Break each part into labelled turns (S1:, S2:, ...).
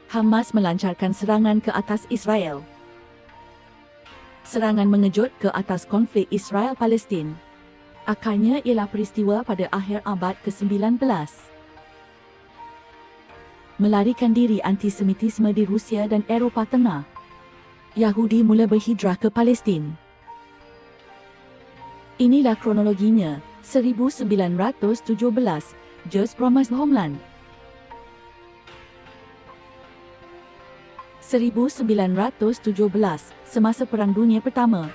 S1: Hamas melancarkan serangan ke atas Israel. Serangan mengejut ke atas konflik Israel-Palestin. Akarnya ialah peristiwa pada akhir abad ke-19. Melarikan diri antisemitisme di Rusia dan Eropah Tengah. Yahudi mula berhijrah ke Palestin. Inilah kronologinya. 1917, Just Promised Homeland. 1917, semasa Perang Dunia Pertama.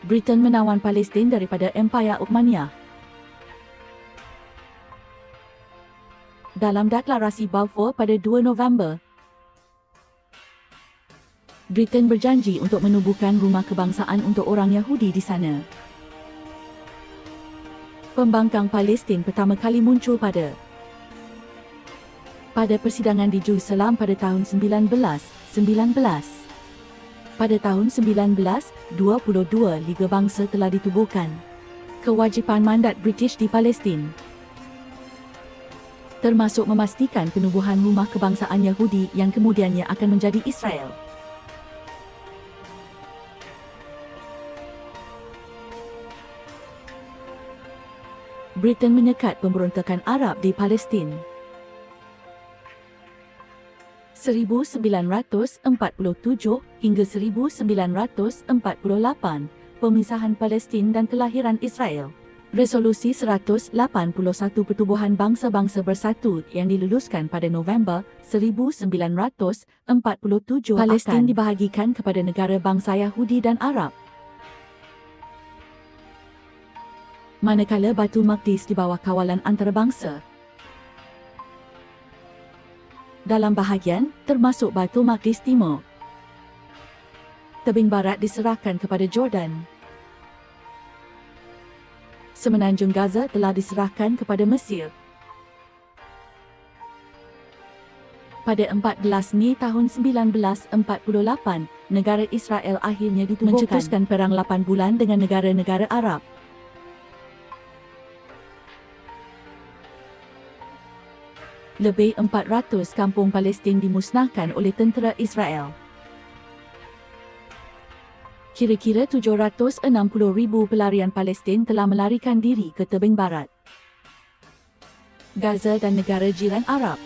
S1: Britain menawan Palestin daripada Empayar Uthmaniyah. Dalam deklarasi Balfour pada 2 November, Britain berjanji untuk menubuhkan rumah kebangsaan untuk orang Yahudi di sana. Pembangkang Palestin pertama kali muncul pada persidangan di Jerusalem pada tahun 1919. Pada tahun 1922, Liga Bangsa telah ditubuhkan. Kewajipan mandat British di Palestin, termasuk memastikan penubuhan rumah kebangsaan Yahudi yang kemudiannya akan menjadi Israel. Britain menyekat pemberontakan Arab di Palestin. 1947 hingga 1948, pemisahan Palestin dan kelahiran Israel. Resolusi 181 Pertubuhan Bangsa-Bangsa Bersatu yang diluluskan pada November 1947, Palestin dibahagikan kepada negara bangsa Yahudi dan Arab. Manakala Baitul Maqdis di bawah kawalan antarabangsa. Dalam bahagian, termasuk Baitul Maqdis Timur. Tebing barat diserahkan kepada Jordan. Semenanjung Gaza telah diserahkan kepada Mesir. Pada 14 Mei tahun 1948, negara Israel akhirnya ditubuhkan, mencetuskan perang 8 bulan dengan negara-negara Arab. Lebih 400 kampung Palestin dimusnahkan oleh tentera Israel. Kira-kira 760,000 pelarian Palestin telah melarikan diri ke tebing barat Gaza dan negara jiran Arab.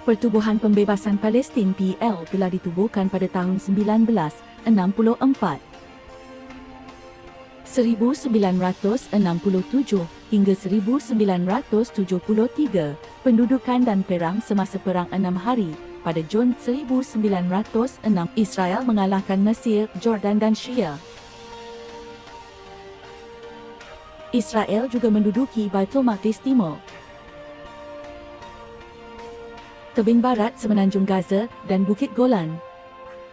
S1: Pertubuhan Pembebasan Palestin PL telah ditubuhkan pada tahun 1964. 1967 hingga 1973, pendudukan dan perang semasa Perang 6 Hari. Pada Jun 1906, Israel mengalahkan Mesir, Jordan dan Syria. Israel juga menduduki Baitul Maqdis Timur, tebing barat Semenanjung Gaza dan Bukit Golan.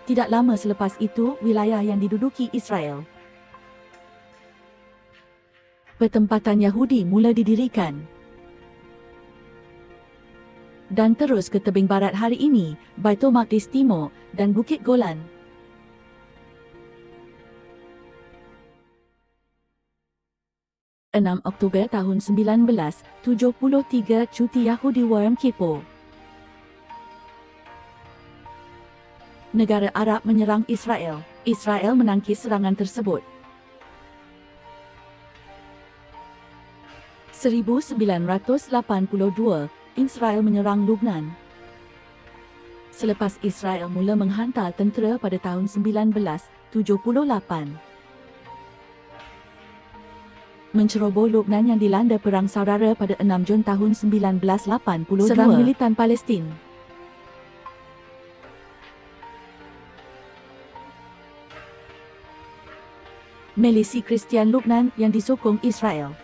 S1: Tidak lama selepas itu, wilayah yang diduduki Israel. Pertempatan Yahudi mula didirikan. Dan terus ke tebing barat hari ini, Baitul Maqdis Timur dan Bukit Golan. Oktober tahun 1973, cuti Yahudi Yom Kippur. Negara Arab menyerang Israel. Israel menangkis serangan tersebut. 1982, Israel menyerang Lubnan. Selepas Israel mula menghantar tentera pada tahun 1978. Menceroboh Lubnan yang dilanda perang saudara pada 6 Jun tahun 1982. Serang militan Palestin. Milisi Kristian Lubnan yang disokong Israel.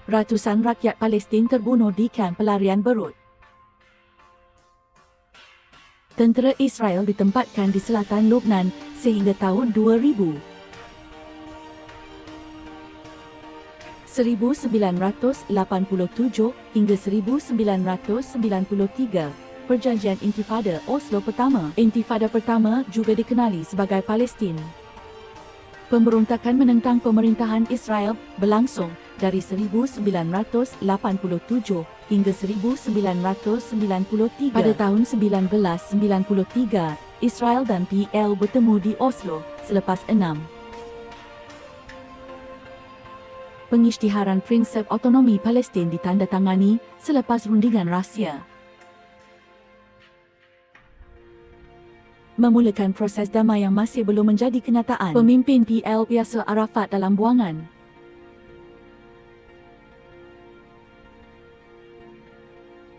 S1: Ratusan rakyat Palestin terbunuh di kamp pelarian Beirut. Tentera Israel ditempatkan di selatan Lubnan sehingga tahun 2000. 1987 hingga 1993, Perjanjian Intifada Oslo Pertama. Intifada Pertama juga dikenali sebagai Palestin. Pemberontakan menentang pemerintahan Israel berlangsung dari 1987 hingga 1993. Pada tahun 1993, Israel dan PL bertemu di Oslo selepas 6 pengisytiharan prinsip otonomi Palestin ditandatangani selepas rundingan rahsia. Memulakan proses damai yang masih belum menjadi kenyataan. Pemimpin PL Yasser Arafat dalam buangan.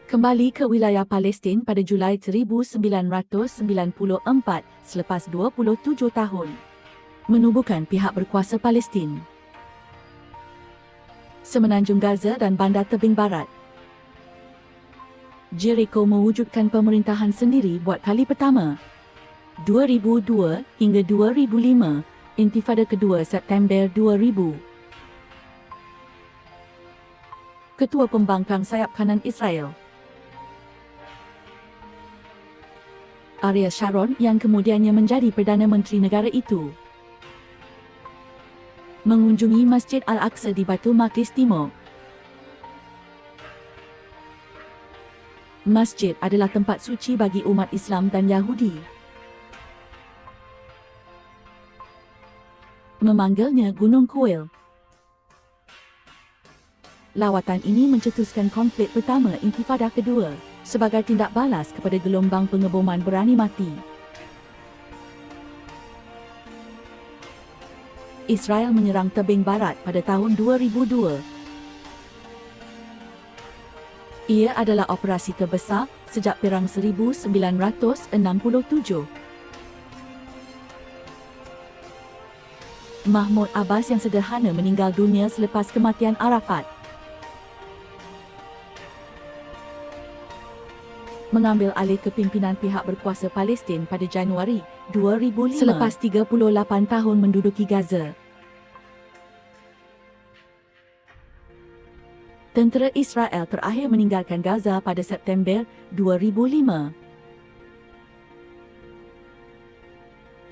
S1: Kembali ke wilayah Palestin pada Julai 1994 selepas 27 tahun. Menubuhkan pihak berkuasa Palestin. Semenanjung Gaza dan Bandar Tebing Barat. Jericho mewujudkan pemerintahan sendiri buat kali pertama. 2002 hingga 2005, Intifada kedua September 2000. Ketua Pembangkang Sayap Kanan Israel Ariel Sharon yang kemudiannya menjadi Perdana Menteri negara itu mengunjungi Masjid Al-Aqsa di Baitul Maqdis Timur. Masjid adalah tempat suci bagi umat Islam dan Yahudi. Memanggilnya Gunung Kuil. Lawatan ini mencetuskan konflik pertama Intifada kedua sebagai tindak balas kepada gelombang pengeboman berani mati. Israel menyerang Tebing Barat pada tahun 2002. Ia adalah operasi terbesar sejak Perang 1967. Mahmud Abbas yang sederhana meninggal dunia selepas kematian Arafat. Mengambil alih kepimpinan pihak berkuasa Palestin pada Januari 2005 selepas 38 tahun menduduki Gaza. Tentera Israel terakhir meninggalkan Gaza pada September 2005.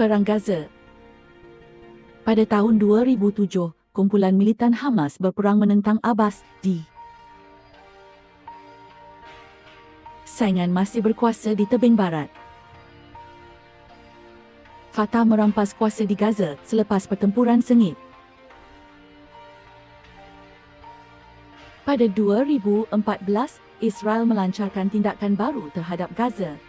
S1: Perang Gaza. Pada tahun 2007, kumpulan militan Hamas berperang menentang Abbas di saingan masih berkuasa di Tebing Barat. Fatah merampas kuasa di Gaza selepas pertempuran sengit. Pada 2014, Israel melancarkan tindakan baru terhadap Gaza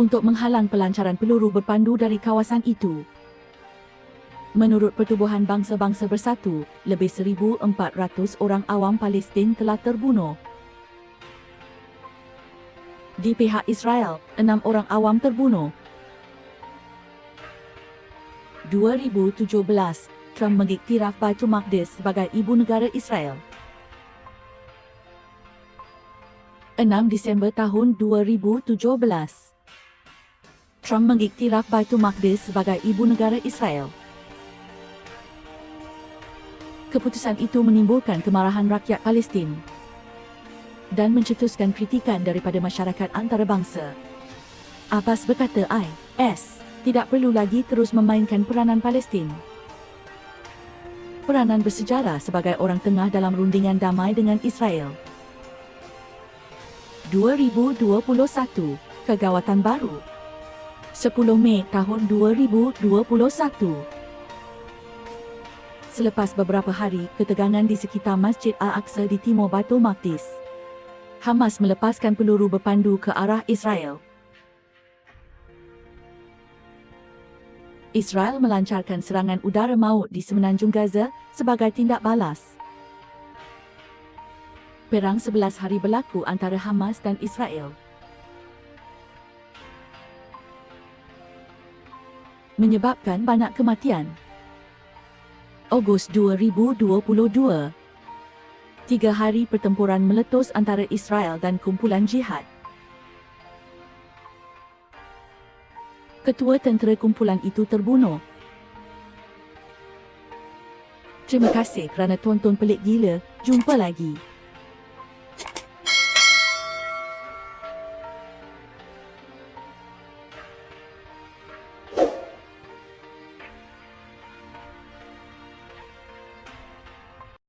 S1: untuk menghalang pelancaran peluru berpandu dari kawasan itu. Menurut Pertubuhan Bangsa-Bangsa Bersatu, lebih 1,400 orang awam Palestin telah terbunuh. Di pihak Israel, 6 orang awam terbunuh. 2017, Trump mengiktiraf Baitul Maqdis sebagai ibu negara Israel. 6 Disember tahun 2017, Trump mengiktiraf Baitul Maqdis sebagai ibu negara Israel. Keputusan itu menimbulkan kemarahan rakyat Palestin dan mencetuskan kritikan daripada masyarakat antarabangsa. Abbas berkata IS tidak perlu lagi terus memainkan peranan Palestin. Peranan bersejarah sebagai orang tengah dalam rundingan damai dengan Israel. 2021, Kegawatan Baru. 10 Mei tahun 2021. Selepas beberapa hari ketegangan di sekitar Masjid Al-Aqsa di timur Baitul Maqdis, Hamas melepaskan peluru berpandu ke arah Israel. Israel melancarkan serangan udara maut di semenanjung Gaza sebagai tindak balas. Perang 11 hari berlaku antara Hamas dan Israel, menyebabkan banyak kematian. Ogos 2022, 3 hari pertempuran meletus antara Israel dan kumpulan jihad. Ketua tentera kumpulan itu terbunuh. Terima kasih kerana tonton Pelik Gila. Jumpa lagi.